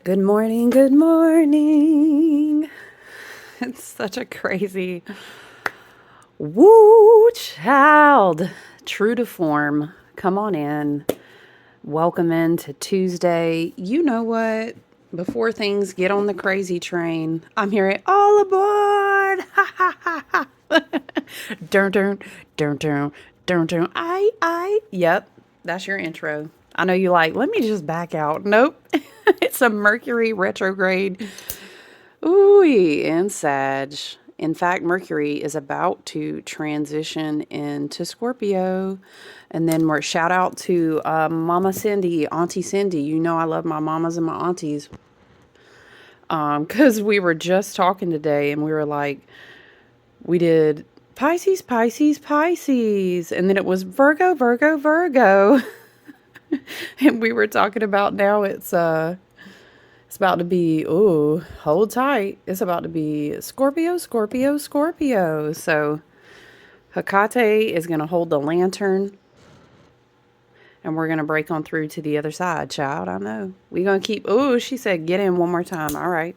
Good morning, good morning. It's such a crazy woo child. True to form. Come on in. Welcome into Tuesday. You know what? Before things get on the crazy train, I'm hearing all aboard. Ha ha ha ha. Dun dun dun dun dun dun. I. Yep, that's your intro. I know you like, let me just back out. Nope. It's a Mercury retrograde. Ooh, and Sag. In fact, Mercury is about to transition into Scorpio. And then we're shout out to Mama Cindy, Auntie Cindy. You know I love my mamas and my aunties. Because we were just talking today and we were like, we did Pisces, Pisces, Pisces. And then it was Virgo, Virgo, Virgo. And we were talking about now it's about to be, ooh, hold tight. It's about to be Scorpio, Scorpio, Scorpio. So Hecate is going to hold the lantern and we're going to break on through to the other side, child. I know. We're going to keep, ooh, she said, get in one more time. All right.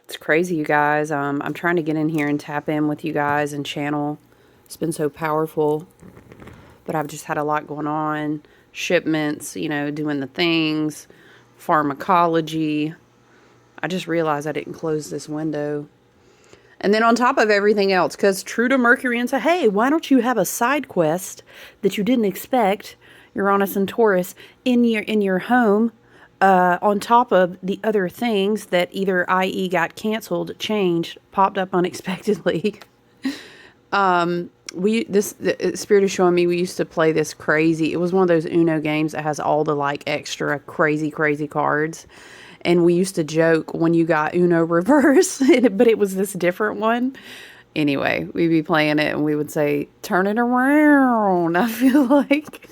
It's crazy, you guys. I'm trying to get in here and tap in with you guys and channel. It's been so powerful, but I've just had a lot going on. Shipments, doing the things, pharmacology. I just realized I didn't close this window. And then on top of everything else, because true to Mercury and say, hey, why don't you have a side quest that you didn't expect, Uranus and Taurus, in your home, on top of the other things that either i.e. got canceled, changed, popped up unexpectedly. The spirit is showing me we used to play this crazy. It was one of those Uno games that has all the like extra crazy cards. And we used to joke when you got Uno reverse, but it was this different one. Anyway, we'd be playing it and we would say, turn it around. I feel like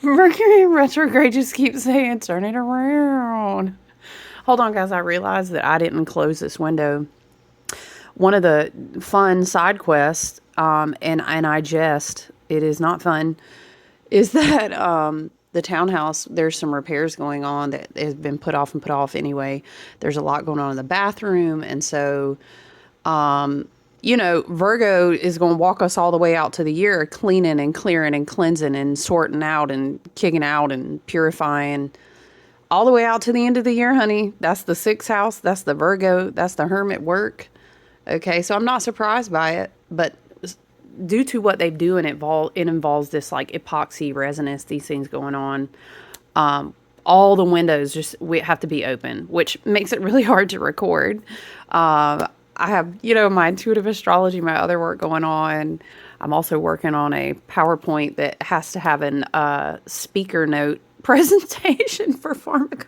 Mercury retrograde just keeps saying, turn it around. Hold on, guys. I realized that I didn't close this window. One of the fun side quests, and I jest, it is not fun, is that the townhouse, there's some repairs going on that has been put off and put off anyway. There's a lot going on in the bathroom. And so, Virgo is going to walk us all the way out to the year, cleaning and clearing and cleansing and sorting out and kicking out and purifying all the way out to the end of the year, honey. That's the sixth house. That's the Virgo. That's the hermit work. Okay, so I'm not surprised by it, but due to what they do and it involves this like epoxy resonance, these things going on. All the windows just we have to be open, which makes it really hard to record. I have, my intuitive astrology, my other work going on. I'm also working on a PowerPoint that has to have an speaker note presentation for pharmac.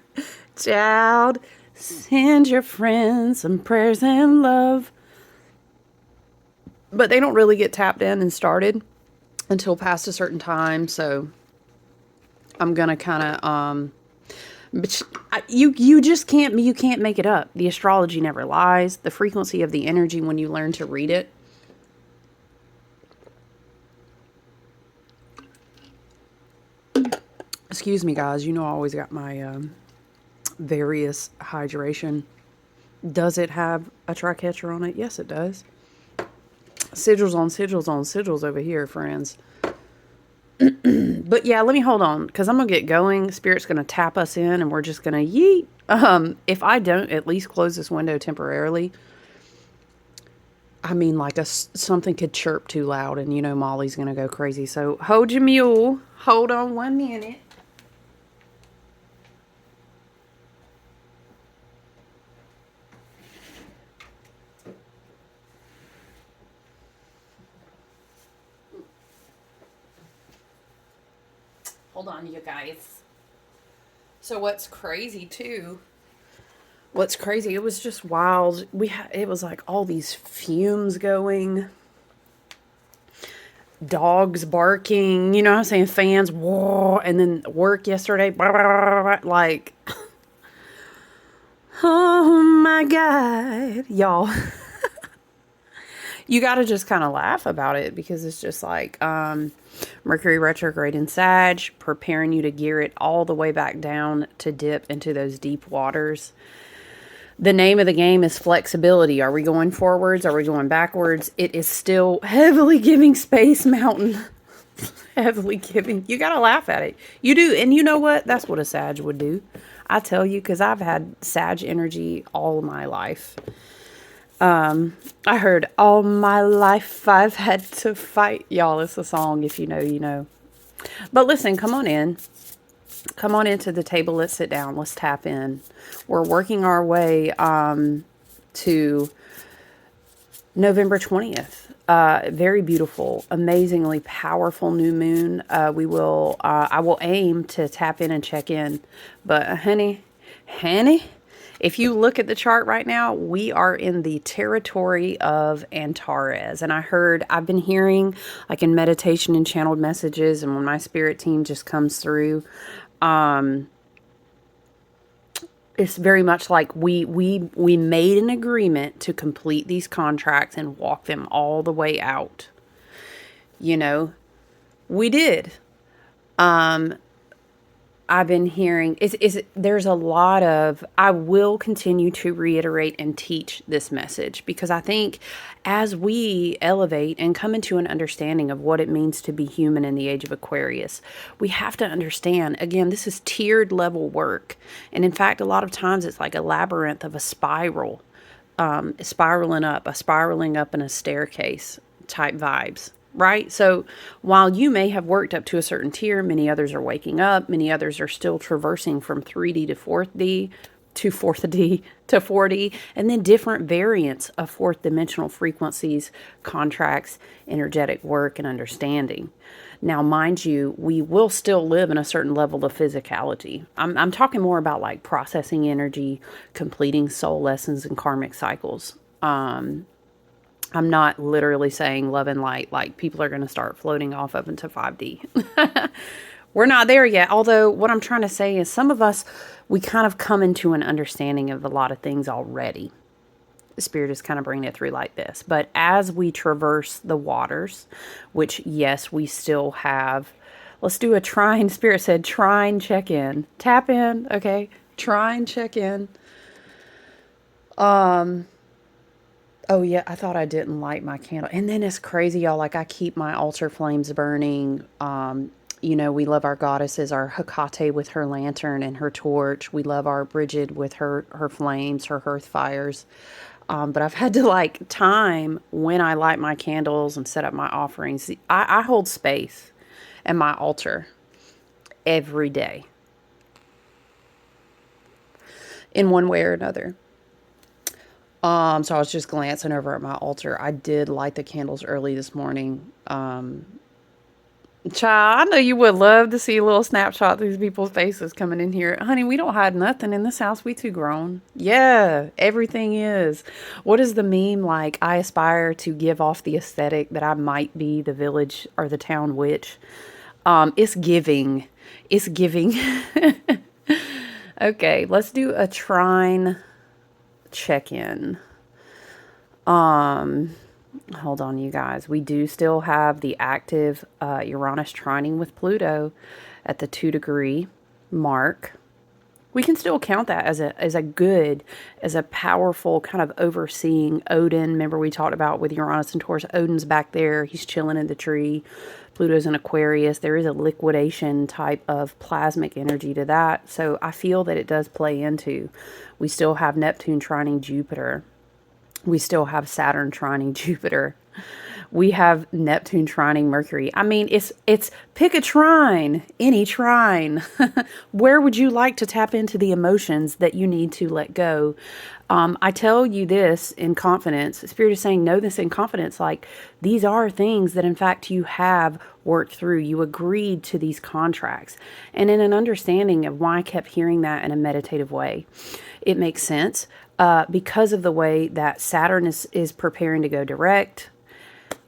Child, send your friends some prayers and love. But they don't really get tapped in and started until past a certain time. So I'm going to kind of, but you just can't, you can't make it up. The astrology never lies. The frequency of the energy when you learn to read it. Excuse me, guys. I always got my various hydration. Does it have a tricatcher on it? Yes, it does. Sigils on sigils on sigils over here, friends. But yeah, let me hold on because I'm going to get going. Spirit's going to tap us in and we're just going to yeet. If I don't at least close this window temporarily, I mean, like something could chirp too loud and Molly's going to go crazy. So hold your mule. Hold on 1 minute. Hold on, you guys. So what's crazy too? It was just wild. It was like all these fumes going, dogs barking. You know what I'm saying? Fans, whoa, and then work yesterday, blah, blah, blah, like, oh my God, y'all. You got to just kind of laugh about it because it's just like Mercury retrograde in Sag, preparing you to gear it all the way back down to dip into those deep waters. The name of the game is flexibility. Are we going forwards? Are we going backwards? It is still heavily giving Space Mountain. Heavily giving. You got to laugh at it. You do. And you know what? That's what a Sag would do. I tell you, because I've had Sag energy all my life. I heard all my life I've had to fight. Y'all, it's a song. If you know, you know. But listen, come on in. Come on into the table. Let's sit down. Let's tap in. We're working our way to November 20th. Very beautiful, amazingly powerful new moon. I will aim to tap in and check in. But honey, if you look at the chart right now, we are in the territory of Antares. And I've been hearing, like in meditation and channeled messages, and when my spirit team just comes through, it's very much like we made an agreement to complete these contracts and walk them all the way out. You know, we did. I've been hearing there's a lot of, I will continue to reiterate and teach this message because I think as we elevate and come into an understanding of what it means to be human in the age of Aquarius, we have to understand, again, this is tiered level work. And in fact, a lot of times it's like a labyrinth of a spiral, spiraling up in a staircase type vibes. Right? So while you may have worked up to a certain tier, many others are waking up. Many others are still traversing from 3D to 4D to 4th to 4D, and then different variants of fourth dimensional frequencies, contracts, energetic work, and understanding. Now, mind you, we will still live in a certain level of physicality. I'm talking more about like processing energy, completing soul lessons and karmic cycles. I'm not literally saying love and light, like people are going to start floating off up into 5D. We're not there yet. Although what I'm trying to say is some of us, we kind of come into an understanding of a lot of things already. The Spirit is kind of bringing it through like this. But as we traverse the waters, which yes, we still have, let's do a trine. Spirit said trine check-in. Tap in, okay? Trine check-in. Oh, yeah, I thought I didn't light my candle. And then it's crazy, y'all. Like, I keep my altar flames burning. You know, we love our goddesses, our Hecate with her lantern and her torch. We love our Bridget with her flames, her hearth fires. But I've had to, like, time when I light my candles and set up my offerings. I hold space at my altar every day in one way or another. So I was just glancing over at my altar. I did light the candles early this morning. Child, I know you would love to see a little snapshot of these people's faces coming in here. Honey, we don't hide nothing in this house. We too grown. Yeah, everything is. What is the meme like? I aspire to give off the aesthetic that I might be the village or the town witch. It's giving. It's giving. Okay, let's do a trine check-in. Hold on, you guys. We do still have the active Uranus trining with Pluto at the 2-degree mark. We can still count that as a powerful kind of overseeing Odin. Remember we talked about with Uranus and Taurus, Odin's back there. He's chilling in the tree. Pluto's in Aquarius. There is a liquidation type of plasmic energy to that. So I feel that it does play into. We still have Neptune trining Jupiter. We still have Saturn trining Jupiter. We have Neptune trining Mercury. I mean, it's pick a trine, any trine. Where would you like to tap into the emotions that you need to let go? I tell you this in confidence. Spirit is saying, know this in confidence. Like, these are things that, in fact, you have worked through. You agreed to these contracts. And in an understanding of why I kept hearing that in a meditative way, it makes sense because of the way that Saturn is preparing to go direct.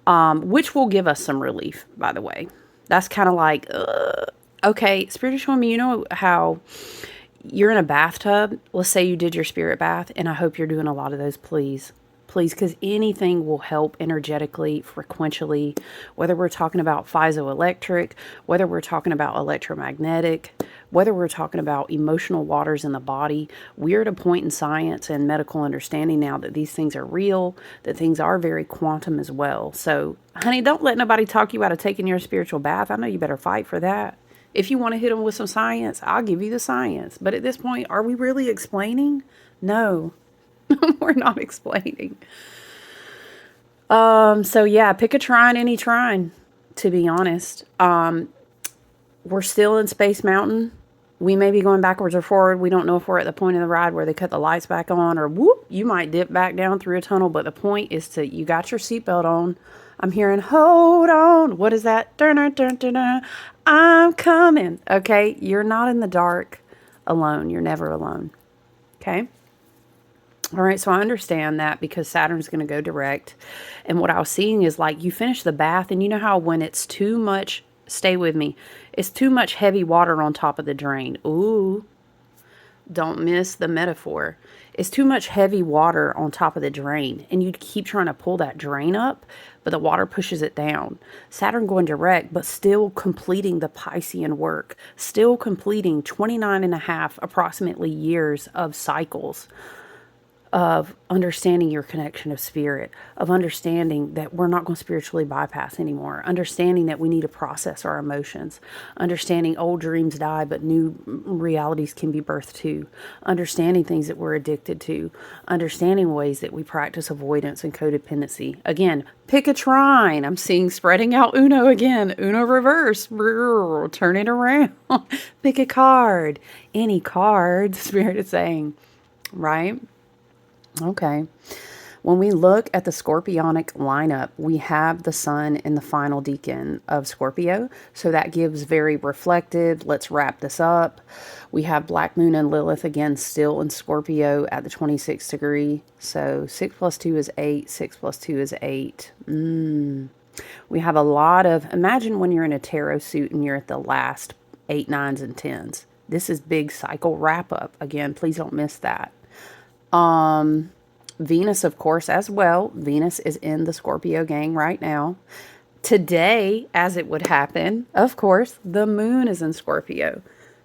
Which will give us some relief, by the way. That's kind of like, okay, Spirit is showing me, you know how you're in a bathtub. Let's say you did your spirit bath, and I hope you're doing a lot of those, please. please, because anything will help energetically, frequentially, whether we're talking about piezoelectric, whether we're talking about electromagnetic, whether we're talking about emotional waters in the body. We're at a point in science and medical understanding now that these things are real, that things are very quantum as well. So, honey, don't let nobody talk you out of taking your spiritual bath. I know you better fight for that. If you want to hit them with some science, I'll give you the science. But at this point, are we really explaining? No, we're not explaining. So yeah, pick a trine, any trine, to be honest. We're still in Space Mountain. We may be going backwards or forward. We don't know if we're at the point of the ride where they cut the lights back on, or whoop, you might dip back down through a tunnel. But the point is you got your seatbelt on. I'm hearing, hold on. What is that? Dun, dun, dun, dun, dun. I'm coming. Okay. You're not in the dark alone. You're never alone. Okay. All right, so I understand that because Saturn's going to go direct. And what I was seeing is like you finish the bath, and you know how when it's too much, stay with me, it's too much heavy water on top of the drain. Ooh, don't miss the metaphor. It's too much heavy water on top of the drain, and you keep trying to pull that drain up, but the water pushes it down. Saturn going direct, but still completing the Piscean work, still completing 29 and a half approximately years of cycles of understanding your connection of spirit, of understanding that we're not going to spiritually bypass anymore, understanding that we need to process our emotions, understanding old dreams die, but new realities can be birthed too, understanding things that we're addicted to, understanding ways that we practice avoidance and codependency. Again, pick a trine. I'm seeing spreading out Uno again. Uno reverse. Turn it around. Pick a card. Any card, Spirit is saying, right? Okay. When we look at the Scorpionic lineup, we have the sun in the final decan of Scorpio. So that gives very reflective. Let's wrap this up. We have Black Moon and Lilith again still in Scorpio at the 26th degree. So 6 plus 2 is 8. 6 plus 2 is 8. We have a lot of, imagine when you're in a tarot suit and you're at the last 8, 9s, and 10s. This is big cycle wrap up. Again, please don't miss that. Venus, of course, as well. Venus is in the Scorpio gang right now. Today, as it would happen, of course, the moon is in Scorpio.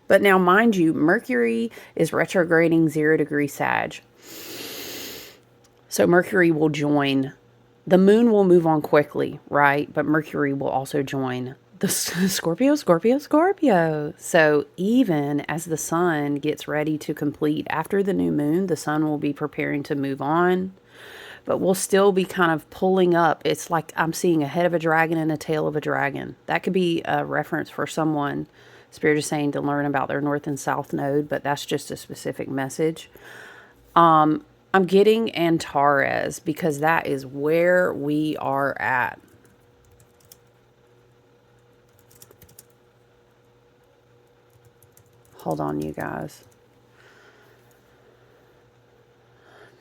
But now, mind you, Mercury is retrograding 0 degree Sag. So Mercury will join. The moon will move on quickly, right? But Mercury will also join the Scorpio. So even as the sun gets ready to complete after the new moon, the sun will be preparing to move on, but we'll still be kind of pulling up. It's like I'm seeing a head of a dragon and a tail of a dragon. That could be a reference for someone, Spirit is saying, to learn about their north and south node, but that's just a specific message. I'm getting Antares because that is where we are at. Hold on, you guys.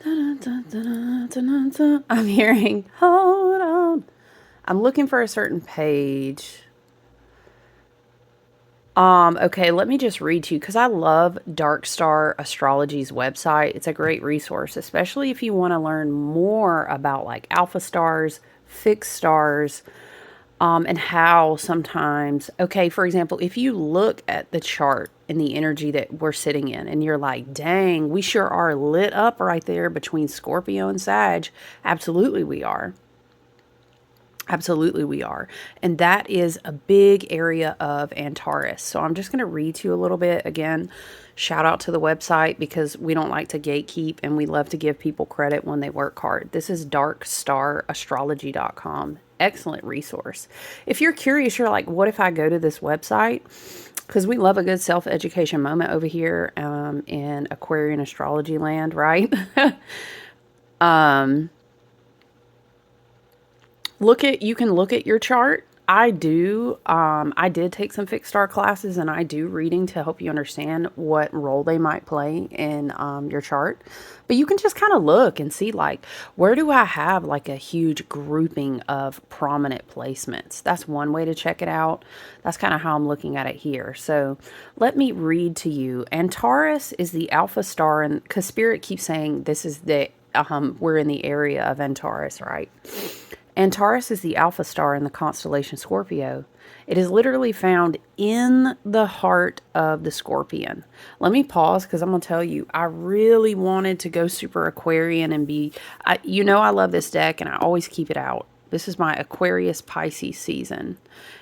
I'm hearing, hold on. I'm looking for a certain page. Okay, let me just read to you because I love Dark Star Astrology's website. It's a great resource, especially if you want to learn more about like alpha stars, fixed stars, and how sometimes, okay, for example, if you look at the chart and the energy that we're sitting in and you're like, dang, we sure are lit up right there between Scorpio and Sag. Absolutely we are. Absolutely we are. And that is a big area of Antares. So I'm just going to read to you a little bit. Again, shout out to the website because we don't like to gatekeep and we love to give people credit when they work hard. This is darkstarastrology.com. Excellent resource. If you're curious, you're like, what if I go to this website? Because we love a good self-education moment over here in Aquarian astrology land, right? You can look at your chart. I did take some fixed star classes and I do reading to help you understand what role they might play in your chart. But you can just kind of look and see like, where do I have like a huge grouping of prominent placements? That's one way to check it out. That's kind of how I'm looking at it here. So let me read to you. Antares is the alpha star, and because Spirit keeps saying this is the we're in the area of Antares, right? Antares is the alpha star in the constellation Scorpio. It is literally found in the heart of the Scorpion. Let me pause because I'm going to tell you, I really wanted to go super Aquarian and I love this deck and I always keep it out. This is my Aquarius Pisces season.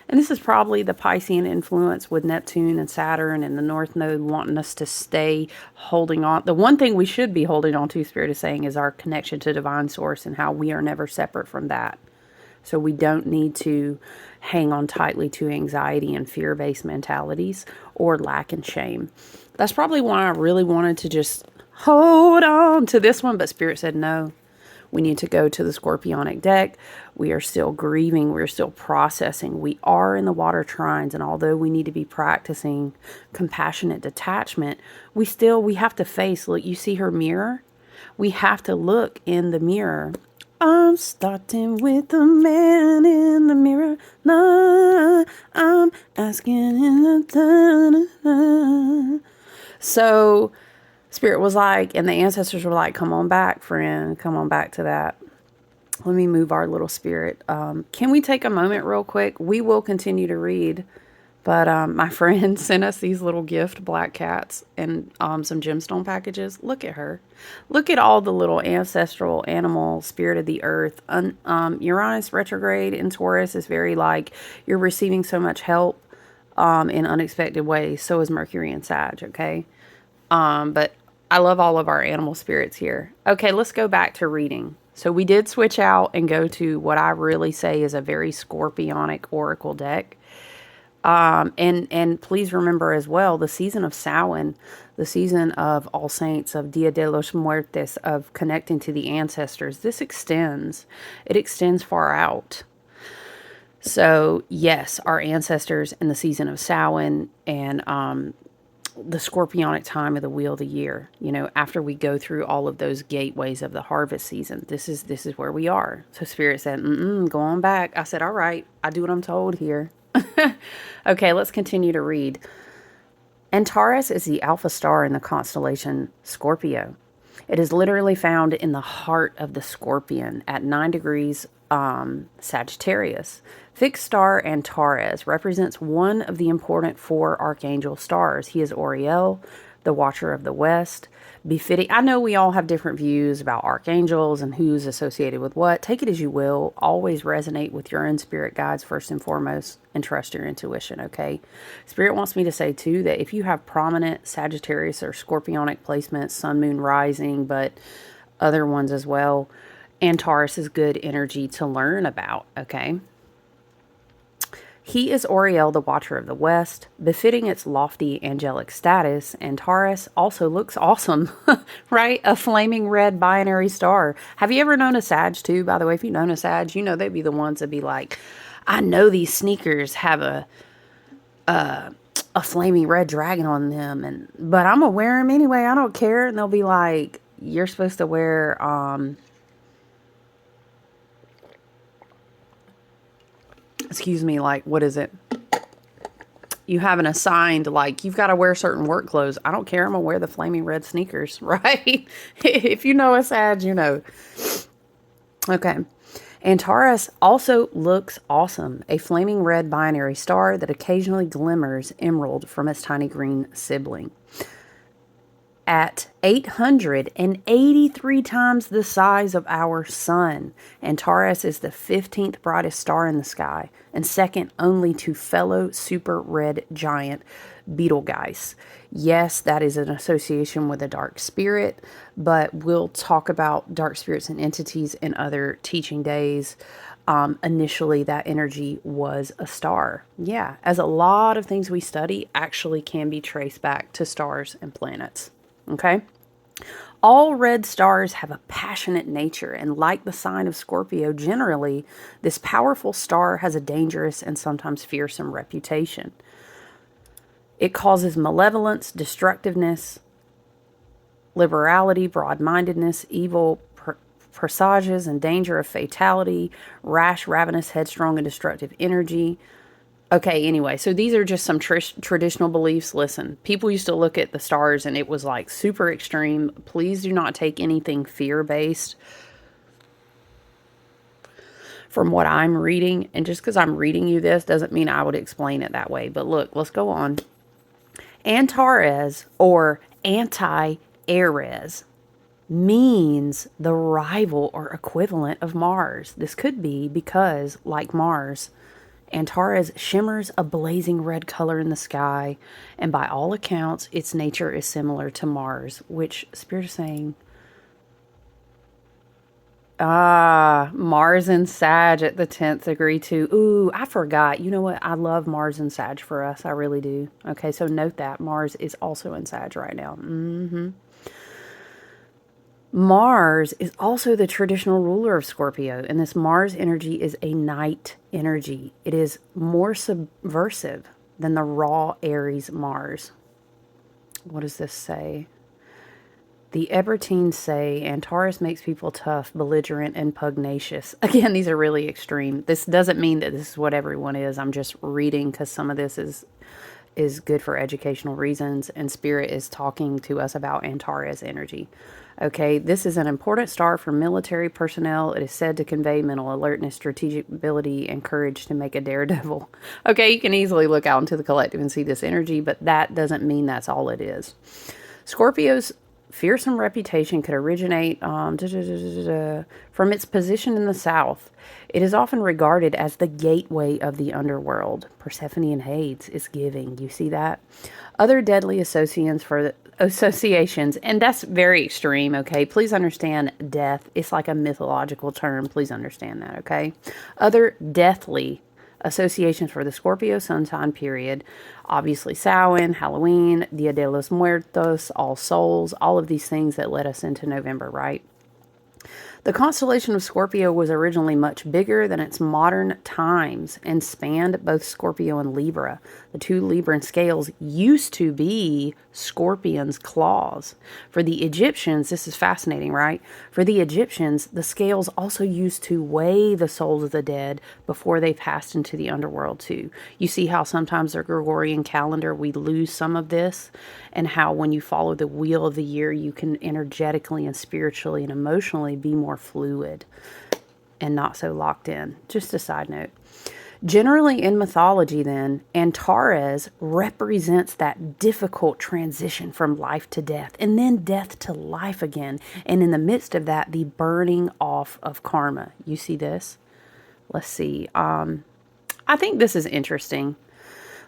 And this is probably the Piscean influence with Neptune and Saturn and the North Node wanting us to stay holding on. The one thing we should be holding on to, Spirit is saying, is our connection to Divine Source and how we are never separate from that. So we don't need to hang on tightly to anxiety and fear-based mentalities or lack and shame. That's probably why I really wanted to just hold on to this one, but Spirit said no. We need to go to the Scorpionic deck. We are still grieving. We're still processing. We are in the water trines. And although we need to be practicing compassionate detachment, we have to face, look, you see her mirror? We have to look in the mirror. I'm starting with the man in the mirror. No, I'm asking in the So Spirit was like, and the ancestors were like, come on back, friend. Come on back to that. Let me move our little spirit. Can we take a moment real quick? We will continue to read. But my friend sent us these little gift black cats and some gemstone packages. Look at her. Look at all the little ancestral animal spirit of the earth. Uranus retrograde in Taurus is very like you're receiving so much help in unexpected ways. So is Mercury and Sag, okay? But I love all of our animal spirits here. Okay, let's go back to reading. So we did switch out and go to what I really say is a very scorpionic oracle deck. And please remember as well, the season of Samhain, the season of All Saints, of Dia de los Muertos, of connecting to the ancestors, this extends. It extends far out. So yes, our ancestors in the season of Samhain and the scorpionic time of the wheel of the year, after we go through all of those gateways of the harvest season, this is where we are. So Spirit said, go on back. I said, all right, I do what I'm told here. Okay, let's continue to read. Antares is the alpha star in the constellation Scorpio. It is literally found in the heart of the Scorpion at 9 degrees Sagittarius. Fixed star Antares represents one of the important 4 archangel stars. He is Oriel, the Watcher of the West. Befitting. I know we all have different views about archangels and who's associated with what. Take it as you will. Always resonate with your own spirit guides first and foremost and trust your intuition, okay? Spirit wants me to say too that if you have prominent Sagittarius or Scorpionic placements, Sun, Moon, Rising, but other ones as well, Antares is good energy to learn about, okay? He is Oriel, the Watcher of the West. Befitting its lofty angelic status, Antares also looks awesome, right? A flaming red binary star. Have you ever known a Sag too? By the way, if you've known a Sag, they'd be the ones that be like, I know these sneakers have a flaming red dragon on them, but I'm gonna wear them anyway. I don't care. And they'll be like, you're supposed to wear excuse me, like, what is it? You have an assigned, like, you've got to wear certain work clothes. I don't care. I'm going to wear the flaming red sneakers, right? If you know a Sag, you know. Okay. Antares also looks awesome. A flaming red binary star that occasionally glimmers emerald from its tiny green sibling. At 883 times the size of our sun, Antares is the 15th brightest star in the sky and second only to fellow super red giant Betelgeuse. Yes, that is an association with a dark spirit, but we'll talk about dark spirits and entities in other teaching days. Initially, that energy was a star. Yeah, as a lot of things we study actually can be traced back to stars and planets. Okay? All red stars have a passionate nature, and like the sign of Scorpio, generally, this powerful star has a dangerous and sometimes fearsome reputation. It causes malevolence, destructiveness, liberality, broad-mindedness, evil presages, and danger of fatality, rash, ravenous, headstrong, and destructive energy. Okay, anyway, so these are just some traditional beliefs. Listen, people used to look at the stars and it was like super extreme. Please do not take anything fear based from what I'm reading. And just because I'm reading you this doesn't mean I would explain it that way. But look, let's go on. Antares or Anti-Ares means the rival or equivalent of Mars. This could be because, like Mars, Antares shimmers a blazing red color in the sky, and by all accounts, its nature is similar to Mars, which Spirit is saying, Mars and Sag at the 10th degree too. Ooh, I forgot. You know what? I love Mars and Sag for us. I really do. Okay, so note that Mars is also in Sag right now. Mars is also the traditional ruler of Scorpio, and this Mars energy is a night energy. It is more subversive than the raw Aries Mars. What does this say? The Ebertines say Antares makes people tough, belligerent, and pugnacious. Again, these are really extreme. This doesn't mean that this is what everyone is. I'm just reading because some of this is good for educational reasons, and Spirit is talking to us about Antares energy. Okay, this is an important star for military personnel. It is said to convey mental alertness, strategic ability, and courage to make a daredevil. Okay, you can easily look out into the collective and see this energy, but that doesn't mean that's all it is. Scorpio's fearsome reputation could originate from its position in the south. It is often regarded as the gateway of the underworld. Persephone and Hades is giving. You see that? Other deadly associations, and that's very extreme, okay? Please understand death. It's like a mythological term. Please understand that, okay? Other deathly associations for the Scorpio sun sign period. Obviously, Samhain, Halloween, Dia de los Muertos, All Souls, all of these things that led us into November, right? The constellation of Scorpio was originally much bigger than its modern times and spanned both Scorpio and Libra. The two Libran scales used to be Scorpion's claws. For the Egyptians, this is fascinating, right? For the Egyptians, the scales also used to weigh the souls of the dead before they passed into the underworld too. You see how sometimes their Gregorian calendar, we lose some of this, and how when you follow the wheel of the year, you can energetically and spiritually and emotionally be more fluid and not so locked in. Just a side note. Generally in mythology then, Antares represents that difficult transition from life to death and then death to life again. And in the midst of that, the burning off of karma. You see this? Let's see. I think this is interesting.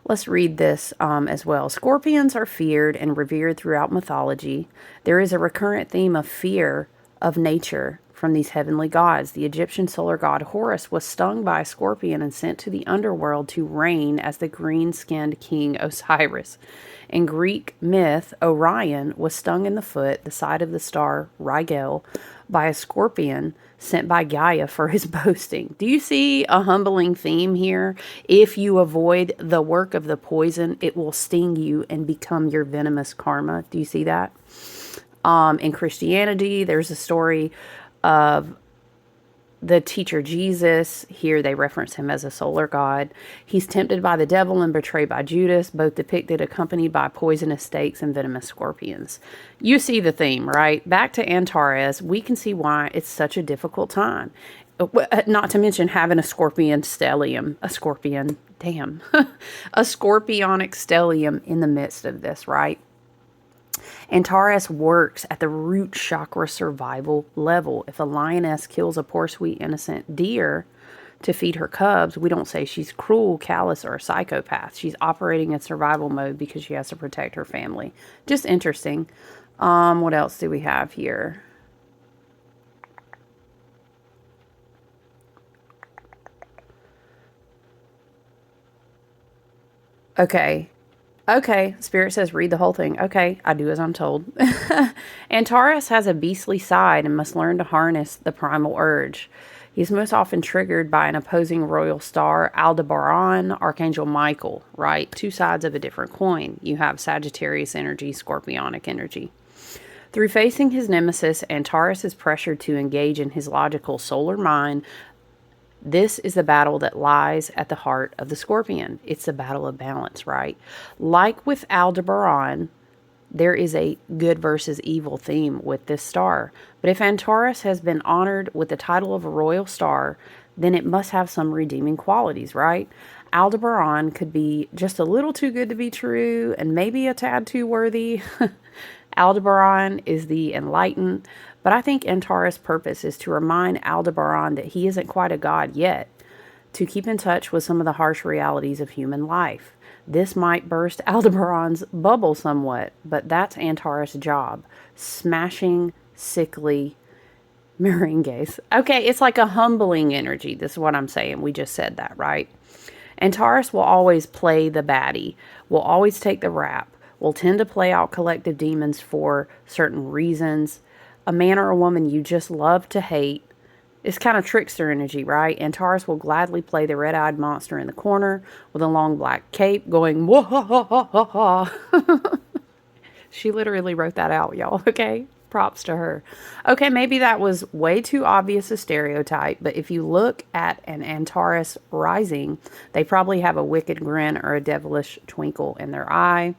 Let's read this as well. Scorpions are feared and revered throughout mythology. There is a recurrent theme of fear of nature from these heavenly gods. The Egyptian solar god Horus was stung by a scorpion and sent to the underworld to reign as the green-skinned king Osiris. In Greek myth, Orion was stung in the foot, the side of the star Rigel, by a scorpion sent by Gaia for his boasting. Do you see a humbling theme here? If you avoid the work of the poison, it will sting you and become your venomous karma. Do you see that? In Christianity, there's a story of the teacher Jesus. Here they reference him as a solar god. He's tempted by the devil and betrayed by Judas, both depicted accompanied by poisonous snakes and venomous scorpions. You see the theme, right? Back to Antares, we can see why it's such a difficult time. Not to mention having a scorpion stellium, a scorpionic stellium in the midst of this, right? Antares works at the root chakra survival level. If a lioness kills a poor, sweet, innocent deer to feed her cubs, we don't say she's cruel, callous, or a psychopath. She's operating in survival mode because she has to protect her family. Just interesting. What else do we have here? Okay. Okay, Spirit says read the whole thing. Okay, I do as I'm told. Antares has a beastly side and must learn to harness the primal urge. He's most often triggered by an opposing royal star, Aldebaran, Archangel Michael, right? Two sides of a different coin. You have Sagittarius energy, Scorpionic energy. Through facing his nemesis, Antares is pressured to engage in his logical solar mind, This is the battle that lies at the heart of the Scorpion. It's the battle of balance, right? Like with Aldebaran, there is a good versus evil theme with this star. But if Antares has been honored with the title of a royal star, then it must have some redeeming qualities, right? Aldebaran could be just a little too good to be true and maybe a tad too worthy. Aldebaran is the enlightened, but I think Antares' purpose is to remind Aldebaran that he isn't quite a god yet, to keep in touch with some of the harsh realities of human life. This might burst Aldebaran's bubble somewhat, but that's Antares' job. Smashing, sickly meringues. Okay, it's like a humbling energy. This is what I'm saying. We just said that, right? Antares will always play the baddie, will always take the rap, will tend to play out collective demons for certain reasons. A man or a woman you just love to hate. It's kind of trickster energy, right? Antares will gladly play the red-eyed monster in the corner with a long black cape going, whoa, ha, ha, ha, ha, ha. She literally wrote that out, y'all, okay? Props to her. Okay, maybe that was way too obvious a stereotype, but if you look at an Antares rising, they probably have a wicked grin or a devilish twinkle in their eye.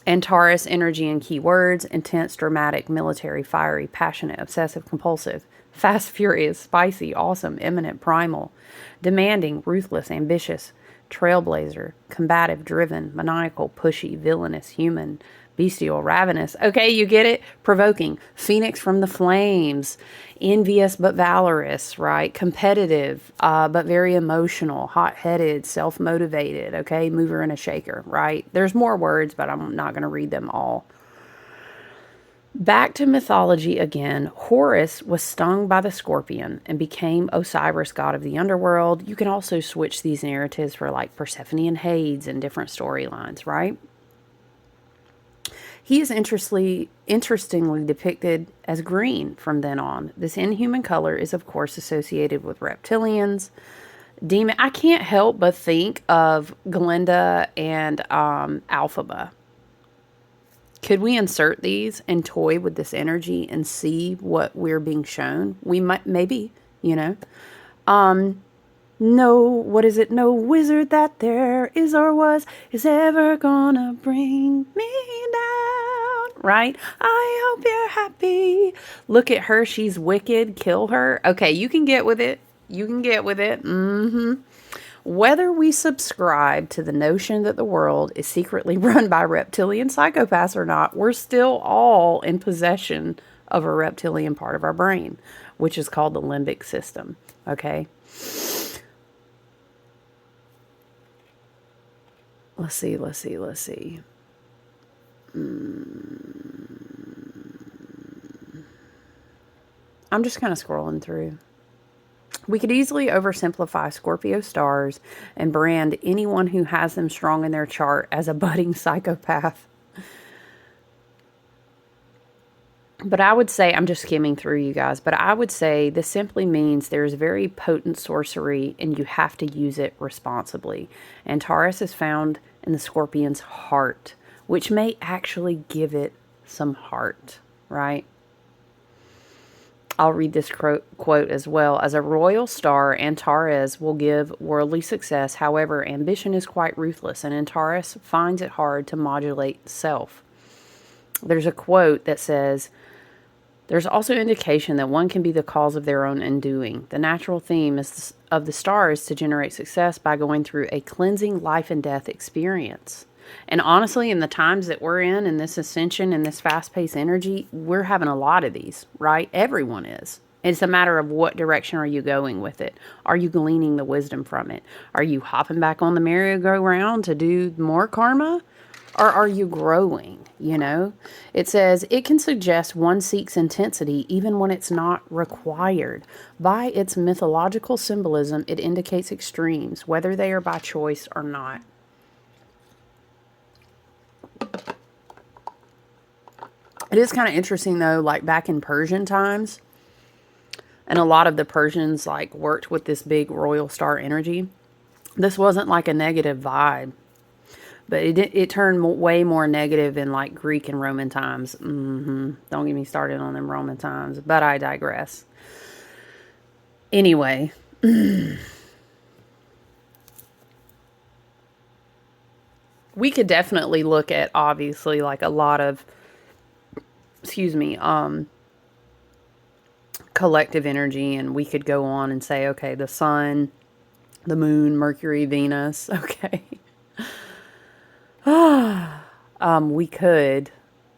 Antares energy and keywords: intense, dramatic, military, fiery, passionate, obsessive, compulsive, fast, furious, spicy, awesome, imminent, primal, demanding, ruthless, ambitious, trailblazer, combative, driven, maniacal, pushy, villainous, human, bestial, ravenous. Okay, you get it? Provoking, phoenix from the flames, envious but valorous, right? Competitive, but very emotional, hot-headed, self-motivated, okay? Mover and a shaker, right? There's more words, but I'm not going to read them all. Back to mythology again. Horus was stung by the scorpion and became Osiris, god of the underworld. You can also switch these narratives for like Persephone and Hades and different storylines, right? He is interestingly depicted as green from then on. This inhuman color is, of course, associated with reptilians. Demon. I can't help but think of Glinda and Alphaba. Could we insert these and toy with this energy and see what we're being shown? We might, maybe, you know. No, what is it? No wizard that there is or was is ever gonna bring me down, right? I hope you're happy. Look at her. She's wicked. Kill her. Okay, you can get with it. You can get with it. Whether we subscribe to the notion that the world is secretly run by reptilian psychopaths or not, we're still all in possession of a reptilian part of our brain, which is called the limbic system, okay? Let's see. I'm just kind of scrolling through. We could easily oversimplify Scorpio stars and brand anyone who has them strong in their chart as a budding psychopath. But I would say, I'm just skimming through, you guys, but I would say this simply means there's very potent sorcery and you have to use it responsibly. Antares is found in the Scorpion's heart, which may actually give it some heart, right? I'll read this quote as well. As a royal star, Antares will give worldly success. However, ambition is quite ruthless, and Antares finds it hard to modulate self. There's a quote that says, there's also indication that one can be the cause of their own undoing. The natural theme of the star is to generate success by going through a cleansing life and death experience. And honestly, in the times that we're in this ascension and this fast-paced energy, we're having a lot of these, right? Everyone is. It's a matter of what direction are you going with it? Are you gleaning the wisdom from it? Are you hopping back on the merry-go-round to do more karma? Or are you growing, you know? It says, it can suggest one seeks intensity even when it's not required. By its mythological symbolism, it indicates extremes, whether they are by choice or not. It is kind of interesting, though, like back in Persian times, and a lot of the Persians, like, worked with this big royal star energy. This wasn't like a negative vibe. But it turned way more negative in like Greek and Roman times. Don't get me started on them Roman times. But I digress. Anyway, we could definitely look at obviously like a lot of, excuse me, collective energy, and we could go on and say, okay, the sun, the moon, Mercury, Venus, okay. We could,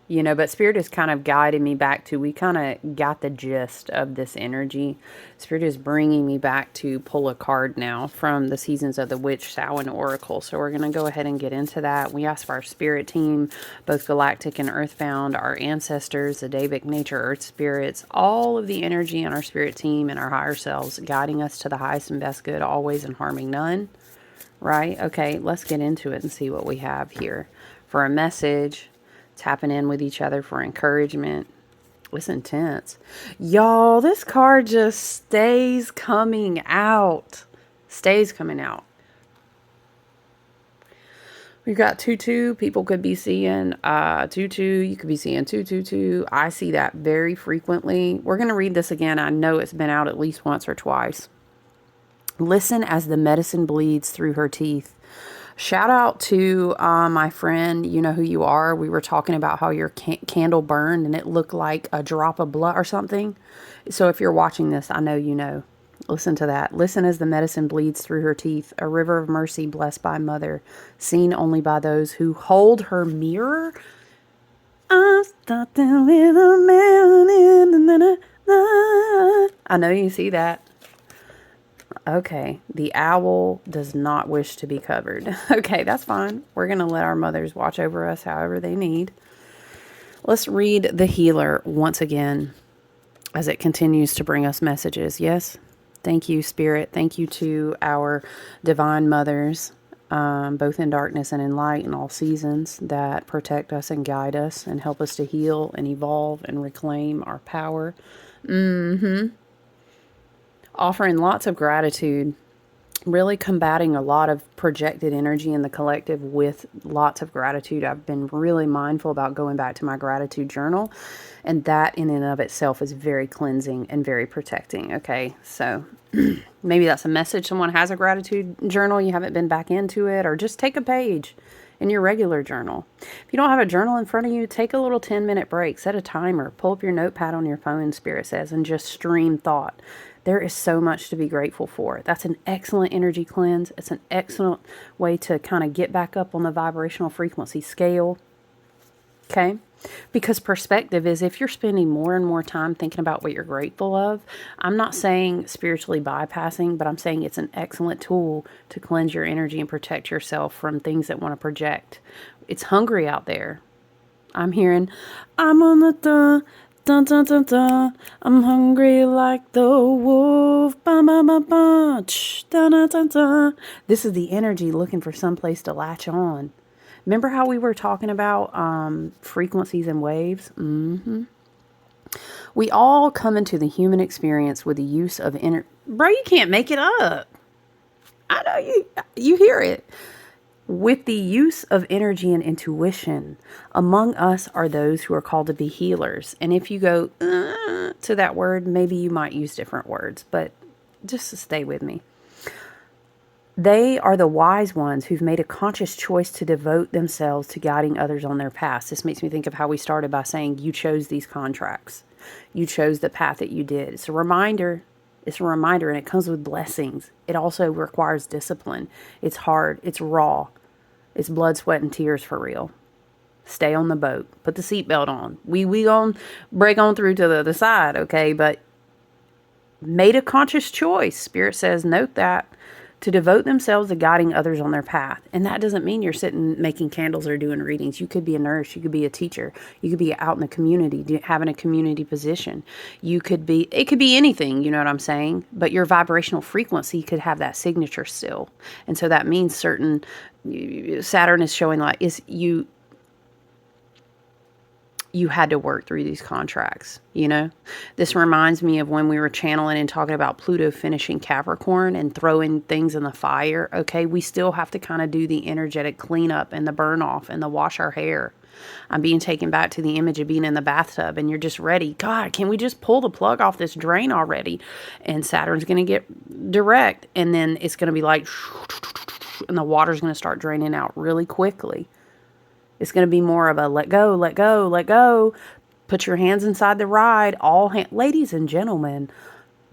but Spirit has kind of guided me back to, we kind of got the gist of this energy. Spirit is bringing me back to pull a card now from the Seasons of the Witch, Samhain Oracle. So we're going to go ahead and get into that. We ask for our spirit team, both galactic and earthbound, our ancestors, the Davic nature, earth spirits, all of the energy in our spirit team and our higher selves, guiding us to the highest and best good always and harming none. Right? Okay, let's get into it and see what we have here. For a message, tapping in with each other for encouragement. It's intense. Y'all, this card just stays coming out. Stays coming out. We've got 2-2. People could be seeing 2-2. You could be seeing 2-2-2. I see that very frequently. We're going to read this again. I know it's been out at least once or twice. Listen as the medicine bleeds through her teeth. Shout out to my friend, you know who you are. We were talking about how your candle burned and it looked like a drop of blood or something. So if you're watching this, I know you know. Listen to that. Listen as the medicine bleeds through her teeth. A river of mercy blessed by mother, seen only by those who hold her mirror. I'm starting with a man. I know you see that. Okay, the owl does not wish to be covered. Okay, that's fine. We're going to let our mothers watch over us however they need. Let's read the healer once again as it continues to bring us messages. Yes, thank you, Spirit. Thank you to our divine mothers, both in darkness and in light in all seasons, that protect us and guide us and help us to heal and evolve and reclaim our power. Offering lots of gratitude, really combating a lot of projected energy in the collective with lots of gratitude. I've been really mindful about going back to my gratitude journal, and that in and of itself is very cleansing and very protecting. Okay, so maybe that's a message. Someone has a gratitude journal, you haven't been back into it, or just take a page in your regular journal. If you don't have a journal in front of you, take a little 10-minute break, set a timer, pull up your notepad on your phone, Spirit says, and just stream thought. There is so much to be grateful for. That's an excellent energy cleanse. It's an excellent way to kind of get back up on the vibrational frequency scale. Okay? Because perspective is, if you're spending more and more time thinking about what you're grateful of, I'm not saying spiritually bypassing, but I'm saying it's an excellent tool to cleanse your energy and protect yourself from things that want to project. It's hungry out there. I'm hearing, I'm on the dun, dun, dun, dun. I'm hungry like the wolf. Ba, ba, ba, ba. Dun, dun, dun, dun. This is the energy looking for some place to latch on. Remember how we were talking about frequencies and waves? We all come into the human experience with the use of Bro, you can't make it up. I know you hear it. With the use of energy and intuition. Among us are those who are called to be healers. And if you go to that word, maybe you might use different words, but just to stay with me. They are the wise ones who've made a conscious choice to devote themselves to guiding others on their path. This makes me think of how we started by saying you chose these contracts. You chose the path that you did. It's a reminder. It's a reminder, and it comes with blessings. It also requires discipline. It's hard. It's raw. It's blood, sweat, and tears for real. Stay on the boat. Put the seatbelt on. We gonna break on through to the other side, okay? But made a conscious choice. Spirit says, note that, to devote themselves to guiding others on their path. And that doesn't mean you're sitting making candles or doing readings. You could be a nurse. You could be a teacher. You could be out in the community, having a community position. It could be anything, you know what I'm saying? But your vibrational frequency could have that signature still. And so that means Saturn is showing like, you had to work through these contracts, you know? This reminds me of when we were channeling and talking about Pluto finishing Capricorn and throwing things in the fire. Okay, we still have to kind of do the energetic cleanup and the burn off and the wash our hair. I'm being taken back to the image of being in the bathtub and you're just ready. God, can we just pull the plug off this drain already? And Saturn's going to get direct, and then it's going to be like, and the water's going to start draining out really quickly. It's going to be more of a let go, let go, let go. Put your hands inside the ride. Ladies and gentlemen,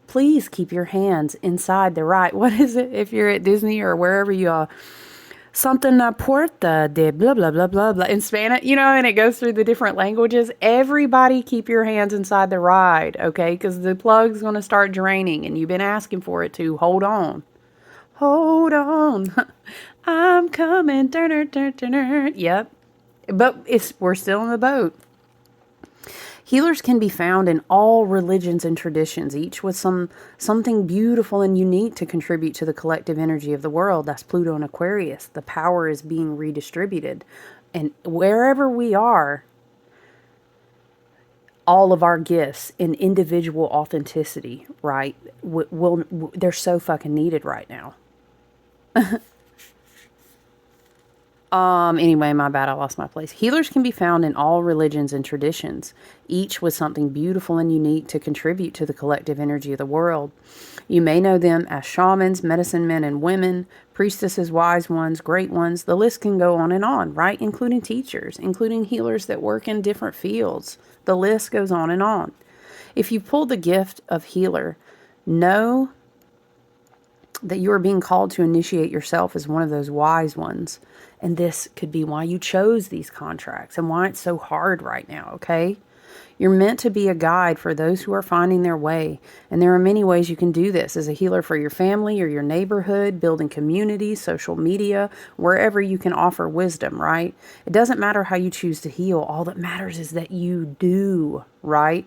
please keep your hands inside the ride. What is it if you're at Disney or wherever you are? Something puerta de blah, blah, blah, blah, blah. In Spanish, you know, and it goes through the different languages. Everybody keep your hands inside the ride, okay? Because the plug's going to start draining and you've been asking for it to. Hold on. Hold on. I'm coming. Yep. But we're still in the boat. Healers can be found in all religions and traditions, each with something beautiful and unique to contribute to the collective energy of the world. That's Pluto and Aquarius. The power is being redistributed. And wherever we are, all of our gifts and individual authenticity, right, they're so fucking needed right now. Anyway, my bad, I lost my place. Healers can be found in all religions and traditions, each with something beautiful and unique to contribute to the collective energy of the world. You may know them as shamans, medicine men and women, priestesses, wise ones, great ones. The list can go on, right? Including teachers, including healers that work in different fields. The list goes on and on. If you pull the gift of healer, know that you are being called to initiate yourself as one of those wise ones. And this could be why you chose these contracts and why it's so hard right now, okay? You're meant to be a guide for those who are finding their way. And there are many ways you can do this as a healer for your family or your neighborhood, building communities, social media, wherever you can offer wisdom, right? It doesn't matter how you choose to heal. All that matters is that you do, right?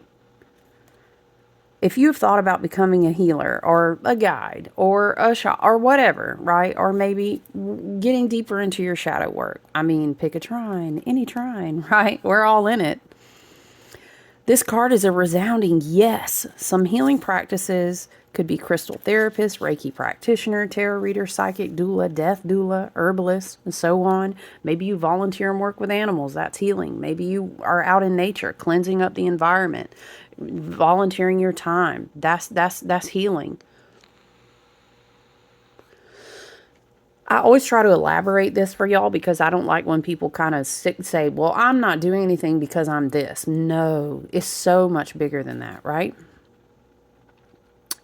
If you have thought about becoming a healer or a guide or a shot or whatever, right? Or maybe getting deeper into your shadow work. I mean, pick a trine, any trine, right? We're all in it. This card is a resounding yes. Some healing practices could be crystal therapist, Reiki practitioner, tarot reader, psychic doula, death doula, herbalist, and so on. Maybe you volunteer and work with animals. That's healing. Maybe you are out in nature, cleansing up the environment, volunteering your time. That's healing. I always try to elaborate this for y'all because I don't like when people kind of say, well, I'm not doing anything because I'm this. No, it's so much bigger than that, right?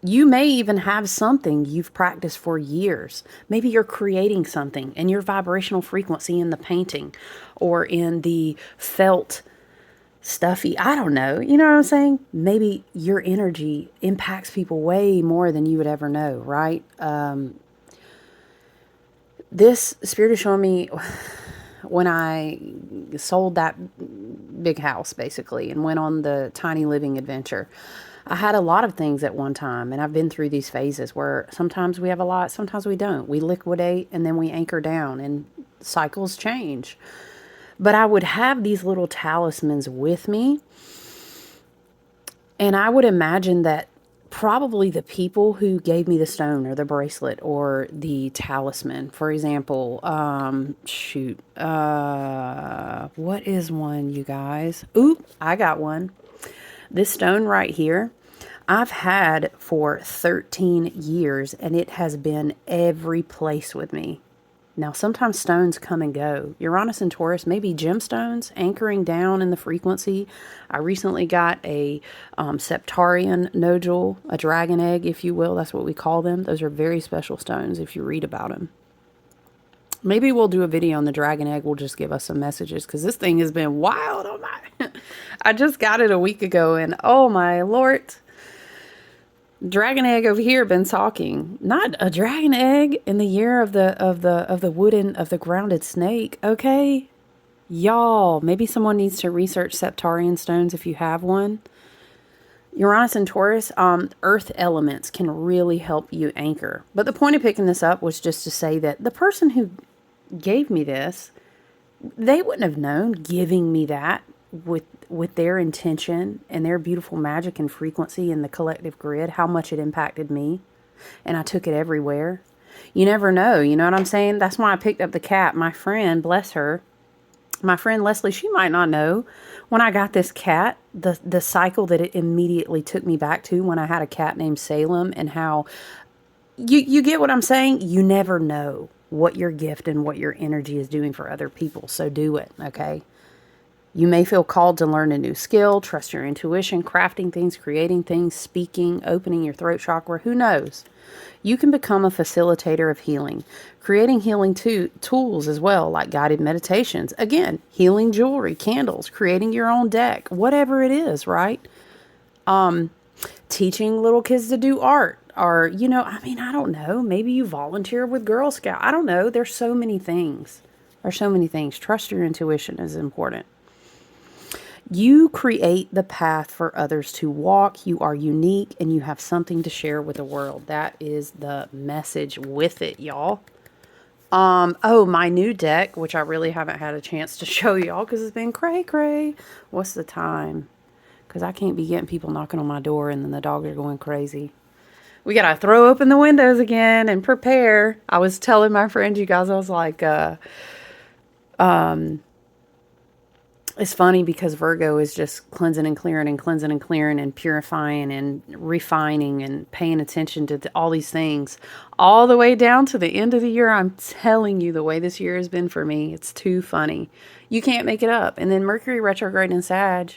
You may even have something you've practiced for years. Maybe you're creating something and your vibrational frequency in the painting or in the felt stuffy, I don't know. You know what I'm saying? Maybe your energy impacts people way more than you would ever know, right? This spirit is showing me when I sold that big house, basically, and went on the tiny living adventure. I had a lot of things at one time, and I've been through these phases where sometimes we have a lot, sometimes we don't. We liquidate, and then we anchor down, and cycles change. But I would have these little talismans with me, and I would imagine that probably the people who gave me the stone or the bracelet or the talisman, for example, what is one, you guys? Oop, I got one. This stone right here, I've had for 13 years, and it has been every place with me. Now, sometimes stones come and go. Uranus and Taurus, maybe gemstones anchoring down in the frequency. I recently got a septarian nodule, a dragon egg, if you will. That's what we call them. Those are very special stones if you read about them. Maybe we'll do a video on the dragon egg. We'll just give us some messages because this thing has been wild. Oh my! I just got it a week ago, and oh my Lord. Dragon egg over here been talking. Not a dragon egg in the year of the grounded snake. Okay, y'all. Maybe someone needs to research septarian stones if you have one. Uranus and Taurus, earth elements can really help you anchor. But the point of picking this up was just to say that the person who gave me this, they wouldn't have known giving me that with their intention and their beautiful magic and frequency in the collective grid, how much it impacted me. And I took it everywhere. You never know, you know what I'm saying? That's why I picked up the cat. My friend, bless her, My friend Leslie, she might not know. When I got this cat, the cycle that it immediately took me back to when I had a cat named Salem, and how you get what I'm saying? You never know what your gift and what your energy is doing for other people. So do it, okay? You may feel called to learn a new skill, trust your intuition, crafting things, creating things, speaking, opening your throat chakra. Who knows? You can become a facilitator of healing, creating healing tools as well, like guided meditations. Again, healing jewelry, candles, creating your own deck, whatever it is, right? Teaching little kids to do art, or, I don't know. Maybe you volunteer with Girl Scout. I don't know. There's so many things. There's so many things. Trust your intuition is important. You create the path for others to walk. You are unique and you have something to share with the world. That is the message with it, y'all. Oh, my new deck, which I really haven't had a chance to show y'all because it's been cray. What's the time? Because I can't be getting people knocking on my door and then the dogs are going crazy. We got to throw open the windows again and prepare. I was telling my friends, you guys, I was like, it's funny because Virgo is just cleansing and clearing and purifying and refining and paying attention to all these things all the way down to the end of the year. I'm telling you, the way this year has been for me, it's too funny. You can't make it up. And then Mercury retrograde in Sag,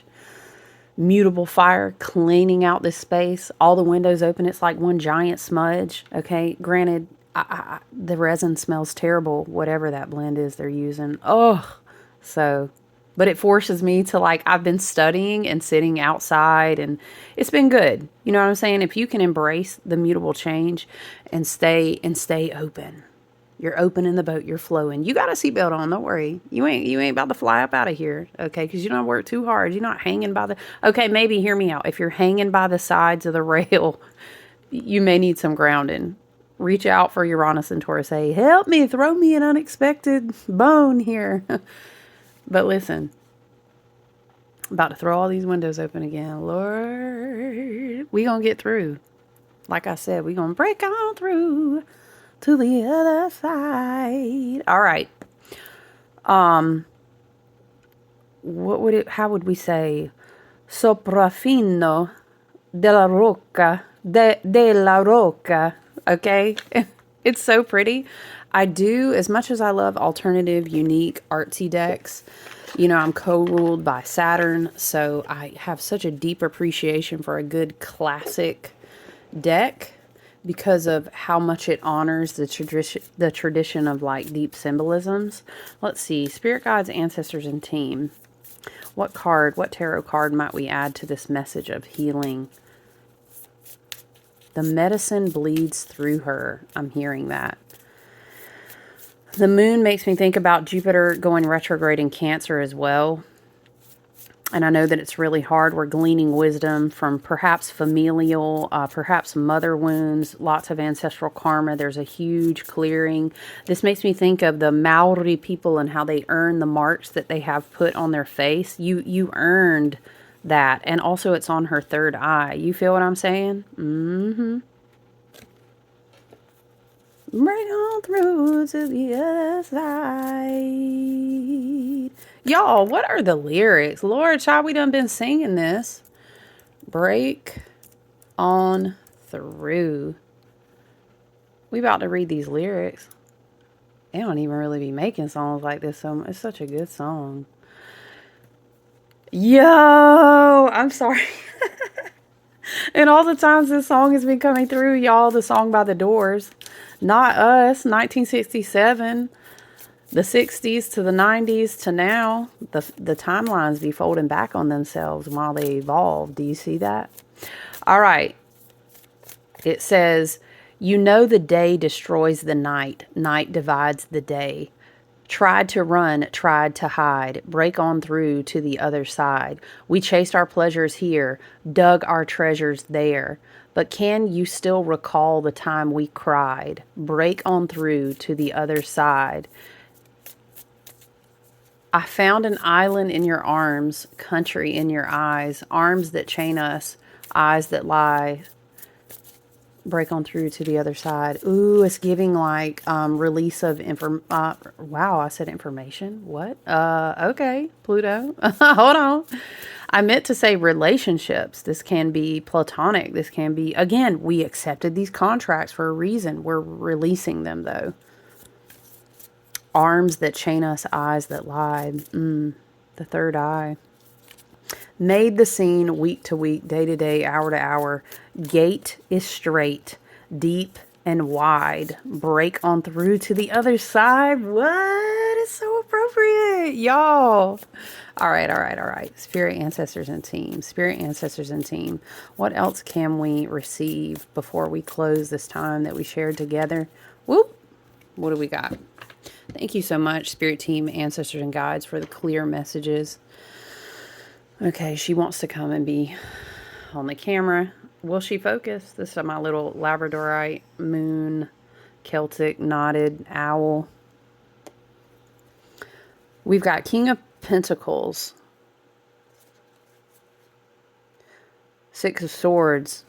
mutable fire, cleaning out this space, all the windows open. It's like one giant smudge. Okay. Granted, the resin smells terrible, whatever that blend is they're using. Oh, but it forces me to, like, I've been studying and sitting outside, and it's been good. You know what I'm saying? If you can embrace the mutable change and stay open. You're open in the boat, you're flowing. You got a seatbelt on, don't worry. You ain't about to fly up out of here, okay? Because you don't work too hard. You're not hanging by the, okay, maybe hear me out. If you're hanging by the sides of the rail, you may need some grounding. Reach out for Uranus and Taurus. Say, help me, throw me an unexpected bone here. But listen, I'm about to throw all these windows open again. Lord, we gonna get through. Like I said, we gonna break on through to the other side. All right. How would we say? Soprafino della roca, della roca. Okay. It's so pretty. I do, as much as I love alternative, unique, artsy decks, I'm co-ruled by Saturn, so I have such a deep appreciation for a good classic deck because of how much it honors the tradition of, like, deep symbolisms. Let's see, Spirit Guides, Ancestors, and Team. What tarot card might we add to this message of healing? The medicine bleeds through her. I'm hearing that. The moon makes me think about Jupiter going retrograde in Cancer as well. And I know that it's really hard. We're gleaning wisdom from perhaps familial, perhaps mother wounds, lots of ancestral karma. There's a huge clearing. This makes me think of the Maori people and how they earn the marks that they have put on their face. You earned that. And also it's on her third eye. You feel what I'm saying? Mm-hmm. Break on through to the other side. Y'all, what are the lyrics? Lord, child, we done been singing this. Break on through. We about to read these lyrics. They don't even really be making songs like this. So it's such a good song. Yo, I'm sorry. And all the times this song has been coming through, y'all, the song by The Doors. Not us, 1967, the 60s to the 90s to now. The timelines be folding back on themselves while they evolve. Do you see that? All right. It says, the day destroys the night. Night divides the day. Tried to run, tried to hide, break on through to the other side. We chased our pleasures here, dug our treasures there. But can you still recall the time we cried? Break on through to the other side. I found an island in your arms, country in your eyes, arms that chain us, eyes that lie. break on through to the other side. Ooh, it's giving like release of wow, I said information. What? Okay, Pluto. Hold on. I meant to say relationships. This can be platonic. This can be, again, we accepted these contracts for a reason. We're releasing them though. Arms that chain us, eyes that lie. The third eye. Made the scene week to week, day to day, hour to hour. Gate is straight, deep and wide. Break on through to the other side. What? It's so appropriate, y'all. All right, all right, all right. Spirit, ancestors, and team. Spirit, ancestors, and team. What else can we receive before we close this time that we shared together? Whoop. What do we got? Thank you so much, Spirit team, ancestors, and guides, for the clear messages. Okay, she wants to come and be on the camera. Will she focus? This is my little Labradorite moon Celtic knotted owl. We've got King of Pentacles, Six of Swords.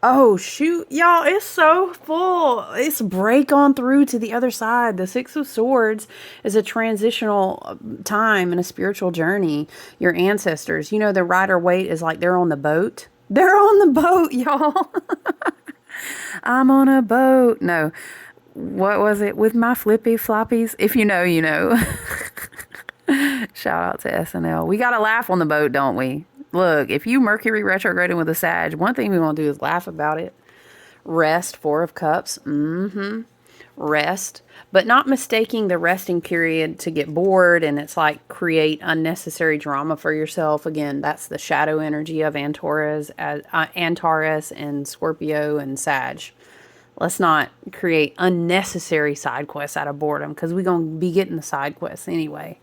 Oh, shoot. Y'all, it's so full. It's break on through to the other side. The Six of Swords is a transitional time in a spiritual journey. Your ancestors, you know, the Rider-Waite is like they're on the boat. They're on the boat, y'all. I'm on a boat. No. What was it? With my flippy floppies? If you know, you know. Shout out to SNL. We got to laugh on the boat, don't we? Look, if you Mercury retrograding with a Sag, one thing we want to do is laugh about it. Rest, Four of Cups. Rest. But not mistaking the resting period to get bored and it's like create unnecessary drama for yourself. Again, that's the shadow energy of Antares and Scorpio and Sag. Let's not create unnecessary side quests out of boredom because we're going to be getting the side quests anyway.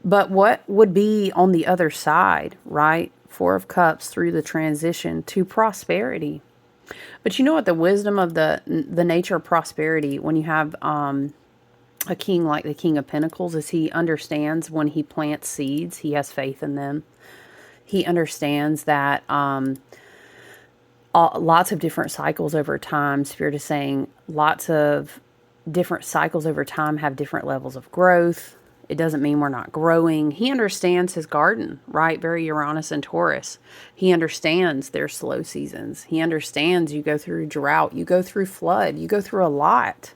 But what would be on the other side, right? Four of Cups through the transition to prosperity. But you know what? The wisdom of the nature of prosperity, when you have a king like the King of Pentacles, is he understands when he plants seeds, he has faith in them. He understands that lots of different cycles over time. Spirit is saying lots of different cycles over time have different levels of growth. It doesn't mean we're not growing. He understands his garden, right? Very Uranus and Taurus. He understands their slow seasons. He understands you go through drought, you go through flood, you go through a lot.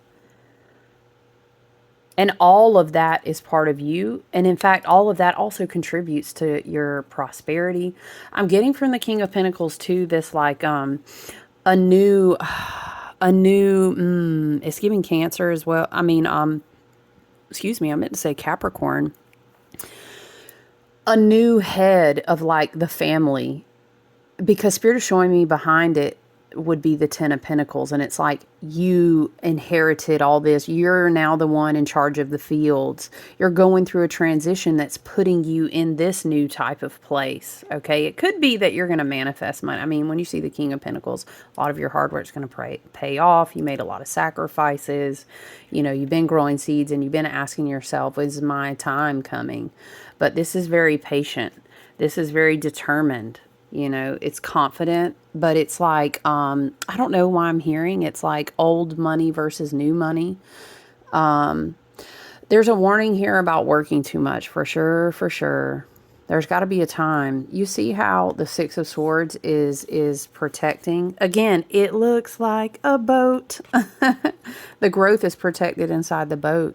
And all of that is part of you. And in fact, all of that also contributes to your prosperity. I'm getting from the King of Pentacles too, this like a new, it's giving Cancer as well. I mean, excuse me, I meant to say Capricorn. A new head of like the family, because Spirit is showing me behind it would be the Ten of Pentacles. And it's like you inherited all this. You're now the one in charge of the fields. You're going through a transition that's putting you in this new type of place. Okay. It could be that you're going to manifest money. I mean, when you see the King of Pentacles, a lot of your hard work is going to pay off. You made a lot of sacrifices. You know, you've been growing seeds and you've been asking yourself, is my time coming? But this is very patient. This is very determined. You know, it's confident, but it's like, I don't know why I'm hearing it's like old money versus new money. There's a warning here about working too much, for sure, for sure. There's got to be a time. You see how the Six of Swords is protecting? Again, it looks like a boat. The growth is protected inside the boat.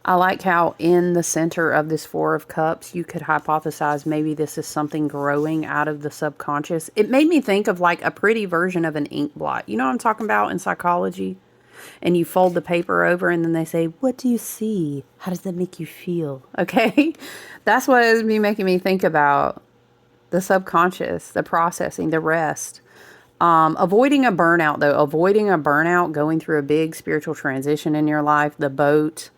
I like how in the center of this Four of Cups, you could hypothesize maybe this is something growing out of the subconscious. It made me think of like a pretty version of an ink blot. You know what I'm talking about in psychology? And you fold the paper over and then they say, what do you see? How does that make you feel? Okay. That's what it would be making me think about. The subconscious, the processing, the rest. Avoiding a burnout though. Avoiding a burnout, going through a big spiritual transition in your life. The boat.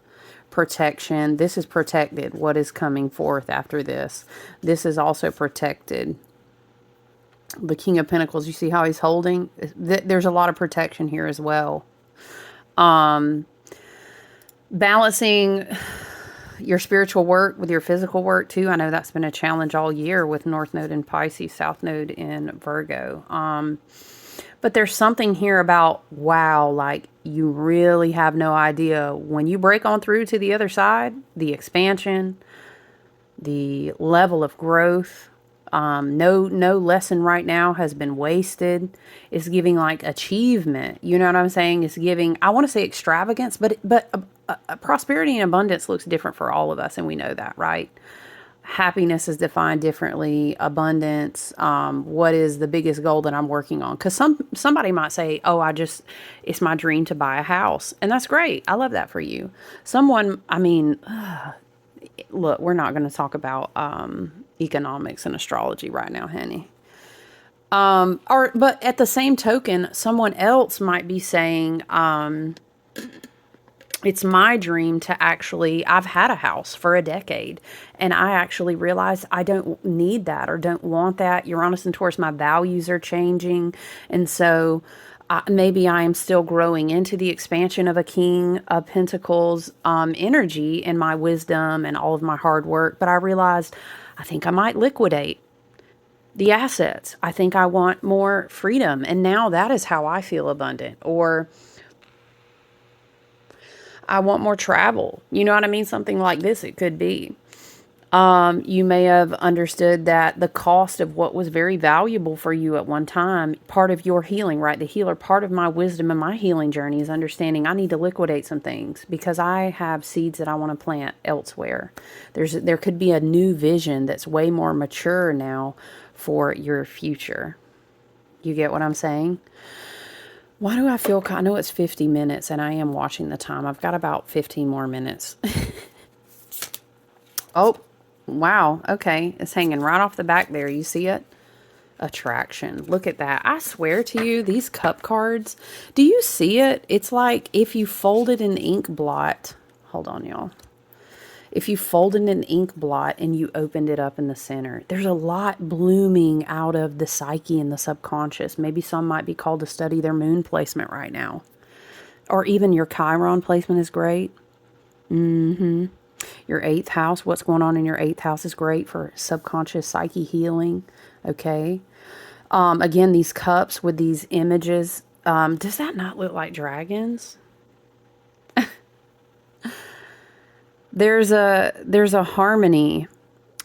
Protection. This is protected. What is coming forth after this? This is also protected. The King of Pentacles, you see how he's holding? There's a lot of protection here as well. Balancing your spiritual work with your physical work too. I know that's been a challenge all year with North Node in Pisces, South Node in Virgo. But there's something here about, wow, like you really have no idea when you break on through to the other side, the expansion, the level of growth. No lesson right now has been wasted. It's giving like achievement. You know what I'm saying? It's giving, I want to say extravagance, but prosperity and abundance looks different for all of us, and we know that, right? Happiness is defined differently. Abundance, what is the biggest goal that I'm working on? Because somebody might say, oh, it's my dream to buy a house, and that's great. I love that for you. Someone, I mean, look, we're not going to talk about economics and astrology right now, honey. But at the same token, someone else might be saying, it's my dream to actually, I've had a house for a decade, and I actually realized I don't need that or don't want that. Uranus and Taurus, my values are changing. And so maybe I am still growing into the expansion of a King of Pentacles energy in my wisdom and all of my hard work. But I realized I think I might liquidate the assets. I think I want more freedom. And now that is how I feel abundant. Or I want more travel. You know what I mean? Something like this, it could be. You may have understood that the cost of what was very valuable for you at one time, part of your healing, right? The healer, part of my wisdom and my healing journey is understanding I need to liquidate some things because I have seeds that I want to plant elsewhere. There could be a new vision that's way more mature now for your future. You get what I'm saying? Why do I feel, I know it's 50 minutes and I am watching the time. I've got about 15 more minutes. Oh, wow. Okay. It's hanging right off the back there. You see it? Attraction. Look at that. I swear to you, these cup cards, do you see it? It's like if you folded an ink blot. Hold on, y'all. If you folded an ink blot and you opened it up in the center, there's a lot blooming out of the psyche and the subconscious. Maybe some might be called to study their moon placement right now. Or even your Chiron placement is great. Your 8th house, what's going on in your 8th house is great for subconscious psyche healing. Okay. Again, these cups with these images. Does that not look like dragons? There's a harmony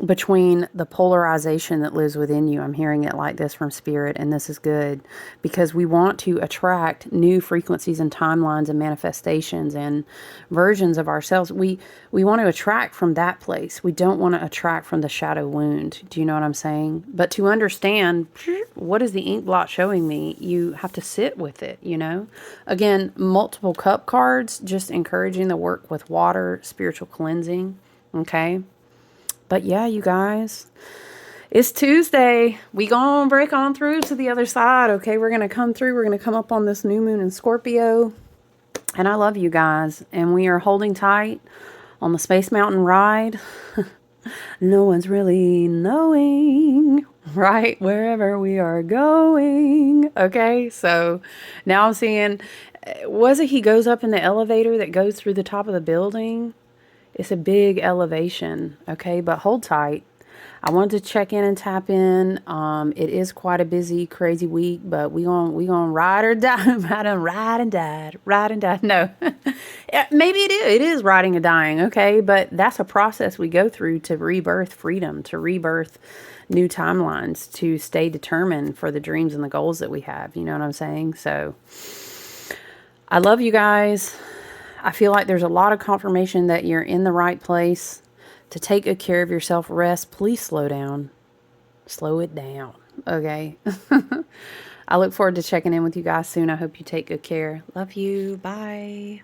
between the polarization that lives within you. I'm hearing it like this from Spirit, and this is good because we want to attract new frequencies and timelines and manifestations and versions of ourselves. We want to attract from that place. We don't want to attract from the shadow wound. Do you know what I'm saying? But to understand what is the ink blot showing me, you have to sit with it, you know? Again, multiple cup cards, just encouraging the work with water, spiritual cleansing, okay? But yeah, you guys, it's Tuesday. We gonna break on through to the other side, okay? We're gonna come through. We're gonna come up on this new moon in Scorpio. And I love you guys. And we are holding tight on the Space Mountain ride. No one's really knowing, right? Wherever we are going, okay? So now I'm seeing, was it he goes up in the elevator that goes through the top of the building? It's a big elevation, okay? But hold tight. I wanted to check in and tap in. It is quite a busy, crazy week, but we gonna ride or die. I done ride and died. No, maybe it is. It is riding and dying, okay? But that's a process we go through to rebirth freedom, to rebirth new timelines, to stay determined for the dreams and the goals that we have. You know what I'm saying? So I love you guys. I feel like there's a lot of confirmation that you're in the right place to take good care of yourself. Rest. Please slow down. Slow it down. Okay. I look forward to checking in with you guys soon. I hope you take good care. Love you. Bye.